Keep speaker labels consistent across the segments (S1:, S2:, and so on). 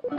S1: Guys,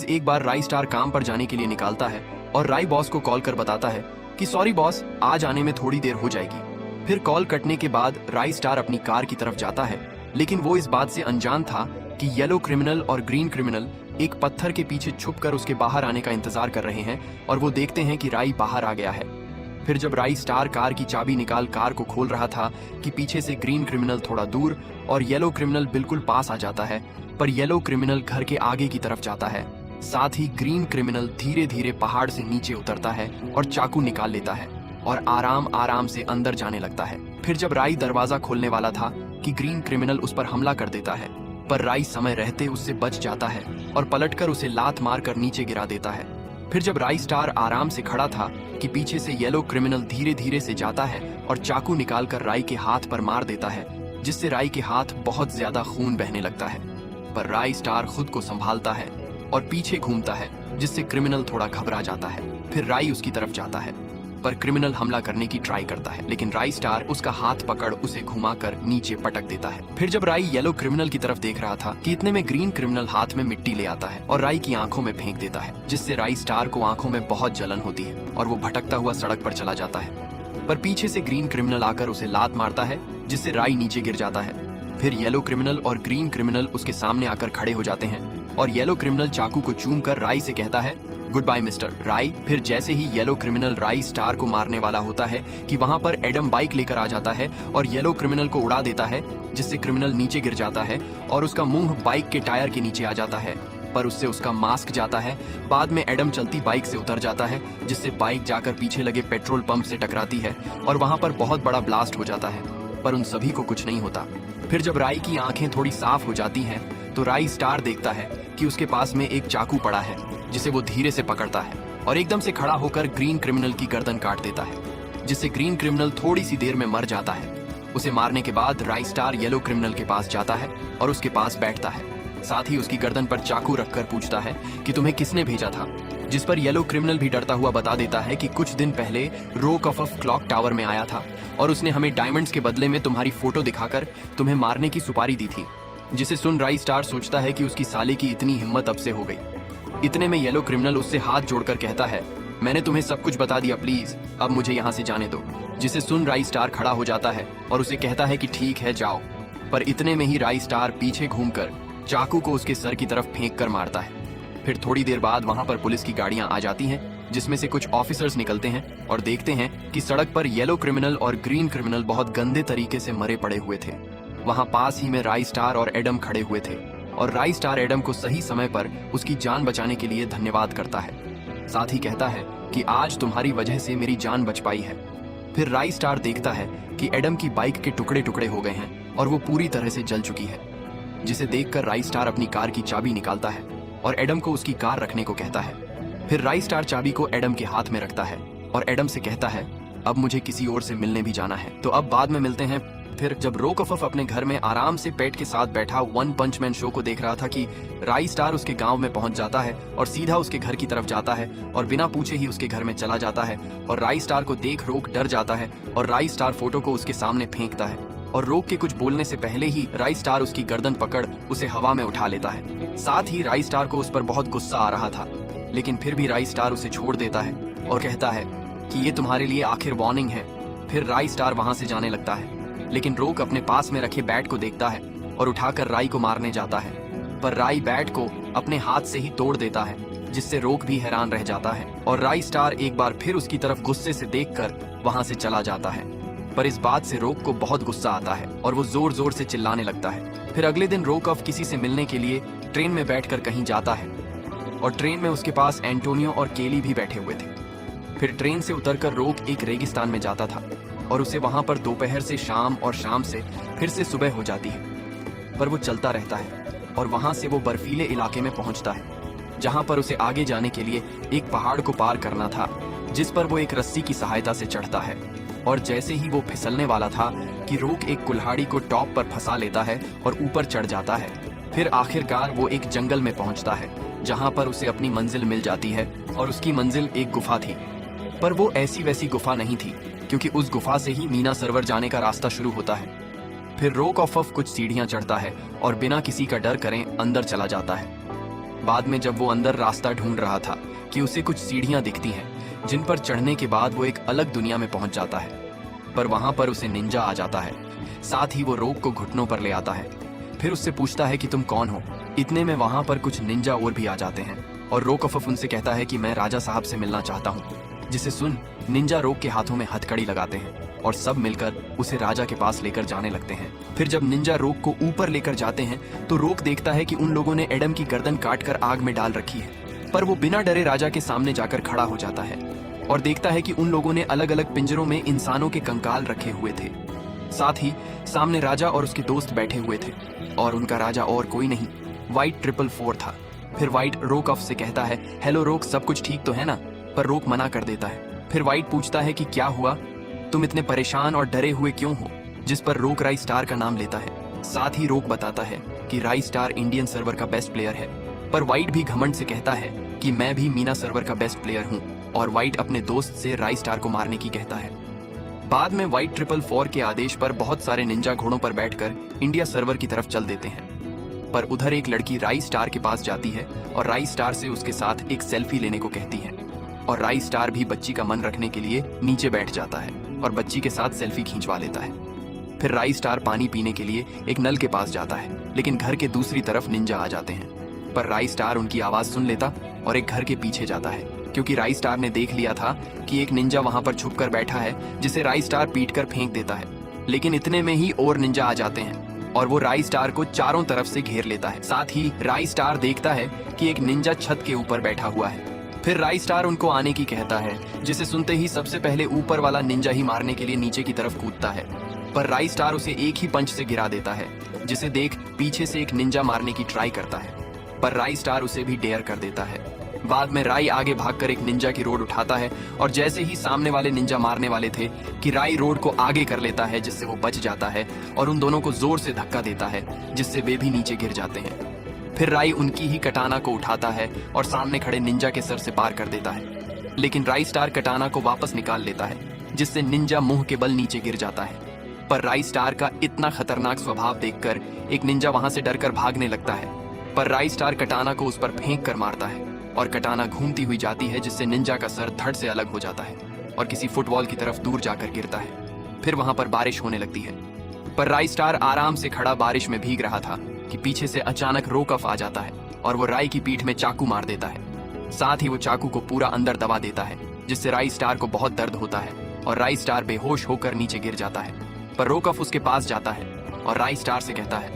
S1: एक बार राई star काम पर जाने के लिए निकालता है और राई बॉस को कॉल कर बताता है कि सॉरी बॉस, आज आने में थोड़ी देर हो जाएगी। फिर कॉल कटने के बाद राई स्टार अपनी कार की तरफ जाता है, लेकिन वो इस बात से अनजान था कि येलो क्रिमिनल और ग्रीन क्रिमिनल एक पत्थर के पीछे छुपकर उसके बाहर आने का इंतजार कर रहे हैं और वो देखते हैं कि राई बाहर आ गया है। फिर जब राई स्टार कार की चाबी निकाल कार को खोल रहा था कि पीछे से ग्रीन क्रिमिनल थोड़ा दूर और येलो क्रिमिनल बिल्कुल पास आ जाता है, पर येलो क्रिमिनल घर के आगे की तरफ जाता है। साथ ही ग्रीन क्रिमिनल धीरे धीरे पहाड़ से नीचे उतरता है और चाकू निकाल लेता है और आराम आराम से अंदर जाने लगता है। फिर जब राई दरवाजा खोलने वाला था कि ग्रीन क्रिमिनल उस पर हमला कर देता है, पर राई समय रहते उससे बच जाता है और पलटकर उसे लात मारकर नीचे गिरा देता है। फिर जब राई स्टार आराम से खड़ा था कि पीछे से येलो क्रिमिनल धीरे धीरे से जाता है और चाकू निकालकर राई के हाथ पर मार देता है, जिससे राई के हाथ बहुत ज्यादा खून बहने लगता है। पर राई स्टार खुद को संभालता है और पीछे घूमता है, जिससे क्रिमिनल थोड़ा घबरा जाता है। फिर राई उसकी तरफ जाता है, पर क्रिमिनल हमला करने की ट्राई करता है, लेकिन राई स्टार उसका हाथ पकड़ उसे घुमाकर नीचे पटक देता है। फिर जब राई येलो क्रिमिनल की तरफ देख रहा था कि इतने में ग्रीन क्रिमिनल हाथ में मिट्टी ले आता है और राई की आंखों में फेंक देता है, जिससे राई स्टार को आंखों में बहुत जलन होती है और वो भटकता हुआ सड़क पर चला जाता है। पर पीछे से ग्रीन क्रिमिनल आकर उसे लात मारता है, जिससे राई नीचे गिर जाता है। फिर येलो क्रिमिनल और ग्रीन क्रिमिनल उसके सामने आकर खड़े हो जाते हैं और येलो क्रिमिनल चाकू को चूम कर राई से कहता है, गुड बाय मिस्टर राई। फिर जैसे ही येलो क्रिमिनल राई स्टार को मारने वाला होता है कि वहां पर एडम बाइक लेकर आ जाता है और येलो क्रिमिनल को उड़ा देता है, जिससे क्रिमिनल नीचे गिर जाता है और उसका मुंह बाइक के टायर के नीचे आ जाता है, पर उससे उसका मास्क जाता है। बाद में एडम चलती बाइक से उतर जाता है, जिससे बाइक जाकर पीछे लगे पेट्रोल पंप से टकराती है और वहां पर बहुत बड़ा ब्लास्ट हो जाता है, पर उन सभी को कुछ नहीं होता। फिर जब राई की आंखें थोड़ी साफ हो जाती हैं, तो राई स्टार देखता है कि उसके पास में एक चाकू पड़ा है, जिसे वो धीरे से पकड़ता है और एकदम से खड़ा होकर ग्रीन क्रिमिनल की गर्दन काट देता है, जिससे ग्रीन क्रिमिनल थोड़ी सी देर में मर जाता है। उसे मारने के बाद राई स्टार येलो क्रिमिनल के पास जाता है और उसके पास बैठता है। साथ ही उसकी गर्दन पर चाकू रखकर पूछता है कि तुम्हें किसने भेजा था, जिस पर येलो क्रिमिनल भी डरता हुआ बता देता है कि कुछ दिन पहले रोकफफ क्लॉक टावर में आया था और उसने हमें डायमंड्स के बदले में तुम्हारी फोटो दिखाकर तुम्हें मारने की सुपारी दी थी। जिसे सुन राई स्टार सोचता है कि उसकी साले की इतनी हिम्मत अब से हो गई। इतने में येलो क्रिमिनल उससे हाथ जोड़कर कहता है, मैंने तुम्हें सब कुछ बता दिया, प्लीज अब मुझे यहाँ से जाने दो। जिसे सुन राई स्टार खड़ा हो जाता है और उसे कहता है कि ठीक है जाओ। पर इतने में ही राई स्टार पीछे घूमकर चाकू को उसके सर की तरफ फेंक कर मारता है। फिर थोड़ी देर बाद वहां पर पुलिस की गाड़ियां आ जाती हैं, जिसमें से कुछ ऑफिसर्स निकलते हैं और देखते हैं कि सड़क पर येलो क्रिमिनल और ग्रीन क्रिमिनल बहुत गंदे तरीके से मरे पड़े हुए थे। वहां पास ही में राई स्टार और एडम खड़े हुए थे और राई स्टार एडम को सही समय पर उसकी जान बचाने के लिए धन्यवाद करता है। साथ ही कहता है कि आज तुम्हारी वजह से मेरी जान बच पाई है। फिर राई स्टार देखता है कि एडम की बाइक के टुकड़े टुकड़े हो गए हैं और वो पूरी तरह से जल चुकी है, जिसे देखकर राई स्टार अपनी कार की चाबी निकालता है और एडम को उसकी कार रखने को कहता है। फिर राई स्टार चाबी को एडम के हाथ में रखता है और एडम से कहता है, अब मुझे किसी और से मिलने भी जाना है, तो अब बाद में मिलते हैं। फिर जब रोकफफ अपने घर में आराम से पेट के साथ बैठा वन पंच मैन शो को देख रहा था कि राई स्टार उसके गांव में पहुंच जाता है और सीधा उसके घर की तरफ जाता है और बिना पूछे ही उसके घर में चला जाता है और राई स्टार को देख रोक डर जाता है और राई स्टार फोटो को उसके सामने फेंकता है और रोक के कुछ बोलने से पहले ही राई स्टार उसकी गर्दन पकड़ उसे हवा में उठा लेता है। साथ ही राई स्टार को उस पर बहुत गुस्सा आ रहा था, लेकिन फिर भी राई स्टार उसे छोड़ देता है और कहता है कि ये तुम्हारे लिए आखिर वार्निंग है। फिर राई स्टार वहां से जाने लगता है, लेकिन रोक अपने पास में रखे बैट को देखता है और उठाकर राई को मारने जाता है, पर राई बैट को अपने हाथ से ही तोड़ देता है, जिससे रोक भी हैरान रह जाता है और राई स्टार एक बार फिर उसकी तरफ गुस्से से देखकर वहां से चला जाता है। पर इस बात से रोक को बहुत गुस्सा आता है और वो जोर जोर से चिल्लाने लगता है। फिर अगले दिन रोकफ किसी से मिलने के लिए ट्रेन में बैठकर कहीं जाता है और ट्रेन में उसके पास एंटोनियो और केली भी बैठे हुए थे। फिर ट्रेन से उतरकर रोक एक रेगिस्तान में जाता था और उसे वहां पर दोपहर से शाम और शाम से फिर से सुबह हो जाती है, पर वो चलता रहता है और वहां से वो बर्फीले इलाके में पहुंचता है, जहां पर उसे आगे जाने के लिए एक पहाड़ को पार करना था, जिस पर वो एक रस्सी की सहायता से चढ़ता है। और जैसे ही वो फिसलने वाला था कि रोक एक कुल्हाड़ी को टॉप पर फंसा लेता है और ऊपर चढ़ जाता है। फिर आखिरकार वो एक जंगल में पहुंचता है, जहाँ पर उसे अपनी मंजिल मिल जाती है और उसकी मंजिल एक गुफा थी। पर वो ऐसी वैसी गुफा नहीं थी, क्योंकि उस गुफा से ही मीना सरोवर जाने का रास्ता शुरू होता है। फिर रोक ऑफ कुछ सीढ़ियां चढ़ता है और बिना किसी का डर करें अंदर चला जाता है। बाद में जब वो अंदर रास्ता ढूंढ रहा था कि उसे कुछ सीढ़ियां दिखती हैं जिन पर चढ़ने के बाद वो एक अलग दुनिया में पहुंच जाता है। पर वहां पर उसे निंजा आ जाता है। साथ ही वो रोक को घुटनों पर ले आता है। फिर उससे पूछता है कि तुम कौन हो। इतने में वहां पर कुछ निंजा और भी आ जाते हैं और रोक ऑफ उनसे कहता है कि मैं राजा साहब से मिलना चाहता हूँ। जिसे सुन निंजा रोक के हाथों में हथकड़ी लगाते हैं और सब मिलकर उसे राजा के पास लेकर जाने लगते हैं। फिर जब निंजा रोक को ऊपर लेकर जाते हैं तो रोक देखता है कि उन लोगों ने एडम की गर्दन काटकर आग में डाल रखी है। पर वो बिना डरे राजा के सामने जाकर खड़ा हो जाता है और देखता है कि उन लोगों ने अलग अलग पिंजरों में इंसानों के कंकाल रखे हुए थे। साथ ही सामने राजा और उसके दोस्त बैठे हुए थे और उनका राजा और कोई नहीं, व्हाइट 444 था। फिर व्हाइट रोक ऑफ से कहता है, हेलो रोक, सब कुछ ठीक तो है ना? पर रोक मना कर देता है। फिर व्हाइट पूछता है कि क्या हुआ, तुम इतने परेशान और डरे हुए क्यों हो? जिस पर रोक राई स्टार का नाम लेता है। साथ ही रोक बताता है कि राई स्टार इंडियन सर्वर का बेस्ट प्लेयर है। पर व्हाइट भी घमंड से कहता है कि मैं भी मीना सर्वर का बेस्ट प्लेयर हूँ और व्हाइट अपने दोस्त से राई स्टार को मारने की कहता है। बाद में व्हाइट 444 के आदेश पर बहुत सारे निंजा घोड़ों पर बैठकर इंडिया सर्वर की तरफ चल देते हैं। पर उधर एक लड़की राई स्टार के पास जाती है और राई स्टार से उसके साथ एक सेल्फी लेने को कहती है और राई स्टार भी बच्ची का मन रखने के लिए नीचे बैठ जाता है और बच्ची के साथ सेल्फी खींचवा लेता है। फिर राई स्टार पानी पीने के लिए एक नल के पास जाता है, लेकिन घर के दूसरी तरफ निंजा आ जाते हैं। पर राई स्टार उनकी आवाज सुन लेता और एक घर के पीछे जाता है, क्योंकि राई स्टार ने देख लिया था कि एक निंजा वहां पर छुप कर बैठा है जिसे राई स्टार पीट कर फेंक देता है। लेकिन इतने में ही और निंजा आ जाते हैं और वो राई स्टार को चारों तरफ से घेर लेता है। साथ ही राई स्टार देखता है कि एक निंजा छत के ऊपर बैठा हुआ है। फिर राई स्टार उनको आने की कहता है, जिसे सुनते ही सबसे पहले ऊपर वाला निंजा ही मारने के लिए नीचे की तरफ कूदता है। पर राई स्टार उसे एक ही पंच से गिरा देता है, जिसे देख पीछे से एक निंजा मारने की ट्राई करता है, पर राई स्टार उसे भी डेयर कर देता है। बाद में राई आगे भागकर एक निंजा की रोड उठाता है और जैसे ही सामने वाले निंजा मारने वाले थे कि राई रोड को आगे कर लेता है, जिससे वो बच जाता है और उन दोनों को जोर से धक्का देता है, जिससे वे भी नीचे गिर जाते हैं। फिर राई उनकी ही कटाना को उठाता है और सामने खड़े निंजा के सर से पार कर देता है, लेकिन राई स्टार कटाना को वापस निकाल लेता है, जिससे निंजा मुंह के बल नीचे गिर जाता है। पर राई स्टार का इतना खतरनाक स्वभाव देखकर एक निंजा वहां से डरकर भागने लगता है, पर राई स्टार कटाना को उस पर फेंक कर मारता है और कटाना घूमती हुई जाती है, जिससे निंजा का सर धड़ से अलग हो जाता है और किसी फुटबॉल की तरफ दूर जाकर गिरता है। फिर वहां पर बारिश होने लगती है, पर राई स्टार आराम से खड़ा बारिश में भीग रहा था कि पीछे से अचानक रोक ऑफ आ जाता है और वो राई की पीठ में चाकू मार देता है। साथ ही वो चाकू को पूरा अंदर दबा देता है, जिससे राई स्टार को बहुत दर्द होता है और राई स्टार बेहोश होकर नीचे गिर जाता है। पर रोक ऑफ उसके पास जाता है और राई स्टार से कहता है,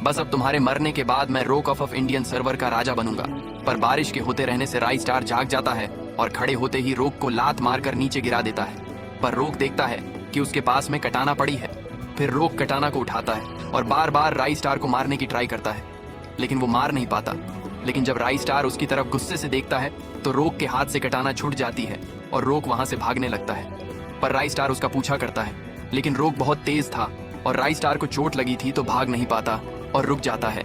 S1: बस अब तुम्हारे मरने के बाद मैं रोक ऑफ इंडियन सर्वर का राजा बनूंगा। पर बारिश के होते रहने से राई स्टार जाग जाता है और खड़े होते ही रोक को लात मारकर नीचे गिरा देता है। पर रोक देखता है कि उसके पास में कटाना पड़ी है। फिर रोक कटाना को उठाता है और बार बार राई स्टार को मारने की ट्राई करता है, लेकिन वो मार नहीं पाता। लेकिन जब राई स्टार उसकी तरफ गुस्से से देखता है तो रोक के हाथ से कटाना छूट जाती है और रोक वहां से भागने लगता है। पर राई स्टार उसका पीछा करता है, लेकिन रोक बहुत तेज था और राई स्टार को चोट लगी थी तो भाग नहीं पाता और रुक जाता है।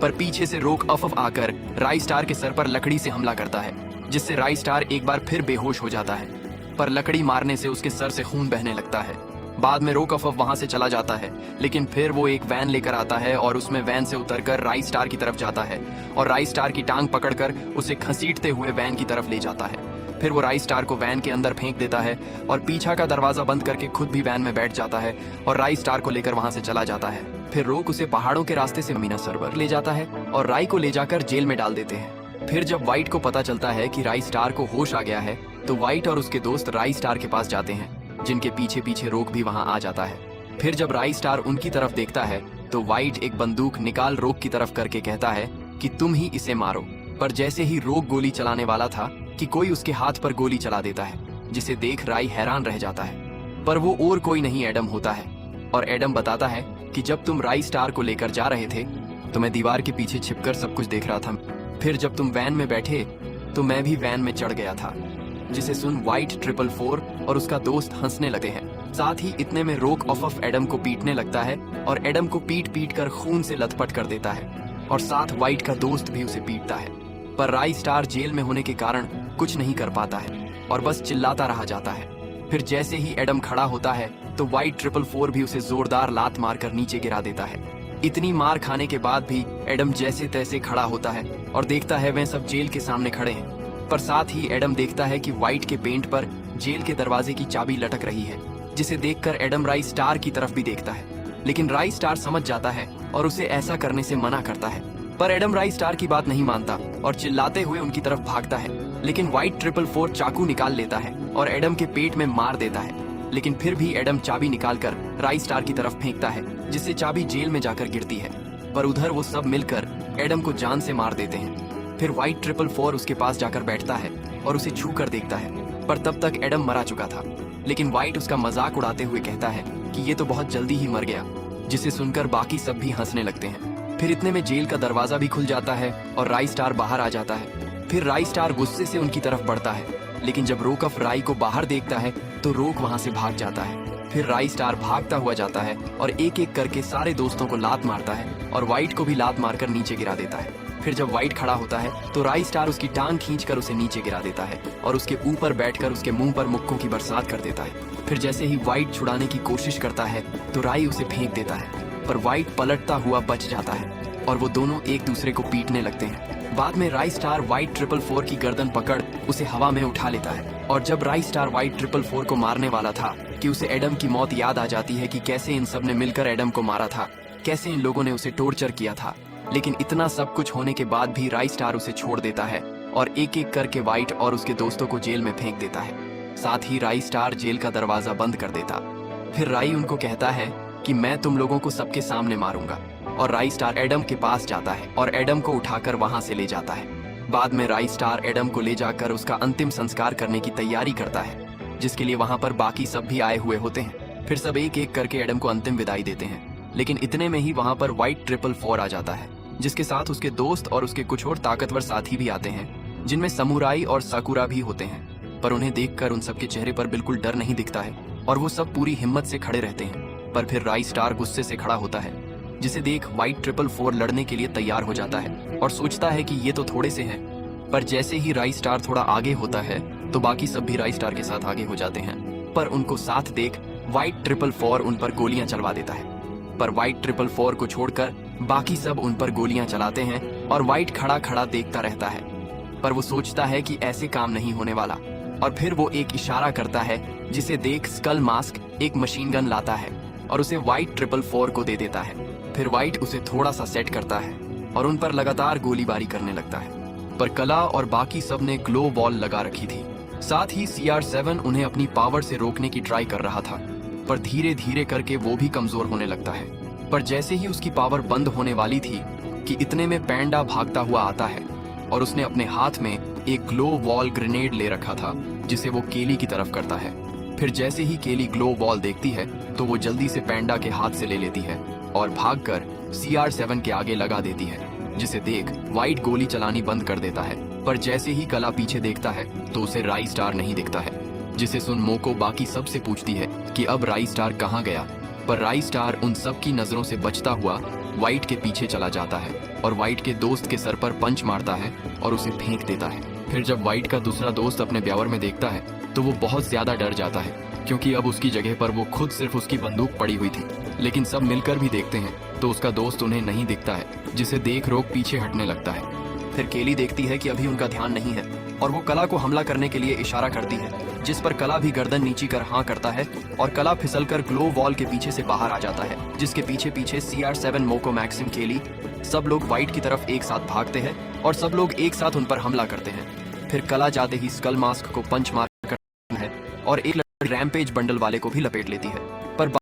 S1: पर पीछे से रोक ऑफ आकर राई स्टार के सर पर लकड़ी से हमला करता है, जिससे राई स्टार एक बार फिर बेहोश हो जाता है। पर लकड़ी मारने से उसके सर से खून बहने लगता है। बाद में रोक ऑफ वहां से चला जाता है, लेकिन फिर वो एक वैन लेकर आता है और उसमें वैन से उतरकर राई स्टार की तरफ जाता है और राई स्टार की टांग पकड़कर उसे घसीटते हुए वैन की तरफ ले जाता है। फिर वो राई स्टार को वैन के अंदर फेंक देता है और पीछा का दरवाजा बंद करके खुद भी वैन में बैठ जाता है और राई स्टार को लेकर वहां से चला जाता है। फिर रोक उसे पहाड़ों के रास्ते से मीना सर्वर ले जाता है और राई को ले जाकर जेल में डाल देते हैं। फिर जब व्हाइट को पता चलता है कि राई स्टार को होश आ गया है तो व्हाइट और उसके दोस्त राई स्टार के पास जाते हैं, जिनके पीछे पीछे रोक भी वहां आ जाता है। फिर जब राई स्टार उनकी तरफ देखता है तो व्हाइट एक बंदूक निकाल रोक की तरफ करके कहता है कि तुम ही इसे मारो। पर जैसे ही रोक गोली चलाने वाला था कि कोई उसके हाथ पर गोली चला देता है, जिसे देख राई हैरान रह जाता है। पर वो और कोई नहीं एडम होता है और एडम बताता है कि जब तुम राई स्टार को लेकर जा रहे थे तो मैं दीवार के पीछे छिपकर सब कुछ देख रहा था। फिर जब तुम वैन में बैठे तो मैं भी वैन में चढ़ गया था। जिसे सुन व्हाइट 444 और उसका दोस्त हंसने लगे हैं। साथ ही इतने में रोक ऑफ एडम को पीटने लगता है और एडम को पीट पीट कर खून से लथपथ कर देता है और साथ व्हाइट का दोस्त भी उसे पीटता है। पर राई स्टार जेल में होने के कारण कुछ नहीं कर पाता है और बस चिल्लाता रहा जाता है। फिर जैसे ही एडम खड़ा होता है तो व्हाइट 444 भी उसे जोरदार लात मारकर नीचे गिरा देता है। इतनी मार खाने के बाद भी एडम जैसे तैसे खड़ा होता है और देखता है वे सब जेल के सामने खड़े हैं। पर साथ ही एडम देखता है कि व्हाइट के पेंट पर जेल के दरवाजे की चाबी लटक रही है, जिसे देखकर एडम राई स्टार की तरफ भी देखता है। लेकिन राई स्टार समझ जाता है और उसे ऐसा करने से मना करता है। पर एडम राई स्टार की बात नहीं मानता और चिल्लाते हुए उनकी तरफ भागता है। लेकिन व्हाइट 444 चाकू निकाल लेता है और एडम के पेट में मार देता है। लेकिन फिर भी एडम चाबी निकालकर राई स्टार की तरफ फेंकता है, जिससे चाबी जेल में जाकर गिरती है। पर उधर वो सब मिलकर एडम को जान से मार देते हैं। फिर व्हाइट 444 उसके पास जाकर बैठता है और उसे छू कर देखता है, पर तब तक एडम मरा चुका था। लेकिन व्हाइट उसका मजाक उड़ाते हुए कहता है कि ये तो बहुत जल्दी ही मर गया, जिसे सुनकर बाकी सब भी हंसने लगते हैं। फिर इतने में जेल का दरवाजा भी खुल जाता है और राई स्टार बाहर आ जाता है। फिर राई स्टार गुस्से से उनकी तरफ बढ़ता है, लेकिन जब रोकफ राई को बाहर देखता है तो रोक वहां से भाग जाता है। फिर राई स्टार भागता हुआ जाता है और एक एक करके सारे दोस्तों को लात मारता है और व्हाइट को भी लात मारकर नीचे गिरा देता है। फिर जब व्हाइट खड़ा होता है तो राई स्टार उसकी टांग खींचकर उसे नीचे गिरा देता है और उसके ऊपर बैठकर उसके मुंह पर मुक्कों की बरसात कर देता है। फिर जैसे ही व्हाइट छुड़ाने की कोशिश करता है तो राई उसे फेंक देता है, पर व्हाइट पलटता हुआ बच जाता है और वो दोनों एक दूसरे को पीटने लगते हैं। बाद में राई स्टार व्हाइट 444 की गर्दन पकड़ उसे हवा में उठा लेता है। और जब राई स्टार व्हाइट 444 को मारने वाला था कि उसे एडम की मौत याद आ जाती है कि कैसे इन सब ने मिलकर एडम को मारा था, कैसे इन लोगों ने उसे टॉर्चर किया था। लेकिन इतना सब कुछ होने के बाद भी राई स्टार उसे छोड़ देता है और एक एक करके व्हाइट और उसके दोस्तों को जेल में फेंक देता है। साथ ही राई स्टार जेल का दरवाजा बंद कर देता। फिर राई उनको कहता है कि मैं तुम लोगों को सबके सामने मारूंगा। और राई स्टार एडम के पास जाता है और एडम को उठाकर वहां से ले जाता है। बाद में राई स्टार एडम को ले जाकर उसका अंतिम संस्कार करने की तैयारी करता है, जिसके लिए वहां पर बाकी सब भी आए हुए होते हैं। फिर सब एक एक करके एडम को अंतिम विदाई देते हैं। लेकिन इतने में ही वहां पर व्हाइट 444 आ जाता है, जिसके साथ उसके दोस्त और उसके कुछ और ताकतवर साथी भी आते हैं, जिनमें समुराई और साकुरा भी होते हैं। पर उन्हें देखकर उन सबके चेहरे पर बिल्कुल डर नहीं दिखता है और वो सब पूरी हिम्मत से खड़े रहते हैं। पर फिर राई स्टार गुस्से से खड़ा होता है, जिसे देख व्हाइट 444 लड़ने के लिए तैयार हो जाता है और सोचता है कि ये तो थोड़े से हैं। पर जैसे ही राई स्टार थोड़ा आगे होता है तो बाकी सब भी राई स्टार के साथ आगे हो जाते हैं। पर उनको साथ देख व्हाइट 444 उन पर गोलियां चलवा देता है। पर व्हाइट 444 को छोड़कर बाकी सब उन पर गोलियां चलाते हैं और व्हाइट खड़ा खड़ा देखता रहता है। पर वो सोचता है कि ऐसे काम नहीं होने वाला और फिर वो एक इशारा करता है, जिसे देख स्कल मास्क एक मशीन गन लाता है और उसे व्हाइट 444 को दे देता है। फिर व्हाइट उसे थोड़ा सा सेट करता है और उन पर लगातार गोलीबारी करने लगता है। पर कला और बाकी सब ने ग्लो वॉल लगा रखी थी। साथ ही CR7 उन्हें अपनी पावर से रोकने की ट्राई कर रहा था, पर धीरे धीरे करके वो भी कमजोर होने लगता है। पर जैसे ही उसकी पावर बंद होने वाली थी कि इतने में पैंडा भागता हुआ आता है और उसने अपने हाथ में एक ग्लो वॉल ग्रेनेड ले रखा था, जिसे वो केली की तरफ करता है। फिर जैसे ही केली ग्लो वॉल देखती है तो वो जल्दी से पैंडा के हाथ से ले लेती है और भागकर CR7 के आगे लगा देती है, जिसे देख व्हाइट गोली चलानी बंद कर देता है। पर जैसे ही कला पीछे देखता है तो उसे राई स्टार नहीं दिखता है, जिसे सुन मोको बाकी सबसे पूछती है कि अब राई स्टार कहाँ गया। पर राई स्टार उन सब की नजरों से बचता हुआ व्हाइट के पीछे चला जाता है और व्हाइट के दोस्त के सर पर पंच मारता है और उसे फेंक देता है। फिर जब व्हाइट का दूसरा दोस्त अपने ब्यावर में देखता है तो वो बहुत ज्यादा डर जाता है, क्योंकि अब उसकी जगह पर वो खुद सिर्फ उसकी बंदूक पड़ी हुई थी। लेकिन सब मिलकर भी देखते हैं तो उसका दोस्त उन्हें नहीं दिखता है, जिसे देख रोक पीछे हटने लगता है। फिर केली देखती है कि अभी उनका ध्यान नहीं है और वो कला को हमला करने के लिए इशारा करती है, जिस पर कला भी गर्दन नीची कर हाँ करता है और कला फिसलकर ग्लो वॉल के पीछे से बाहर आ जाता है, जिसके पीछे पीछे CR7 मोको मैक्सिम केली सब लोग व्हाइट की तरफ एक साथ भागते हैं और सब लोग एक साथ उन पर हमला करते हैं। फिर कला जाते ही स्कल मास्क को पंच मार कर है और एक रैम्पेज बंडल वाले को भी लपेट लेती है। पर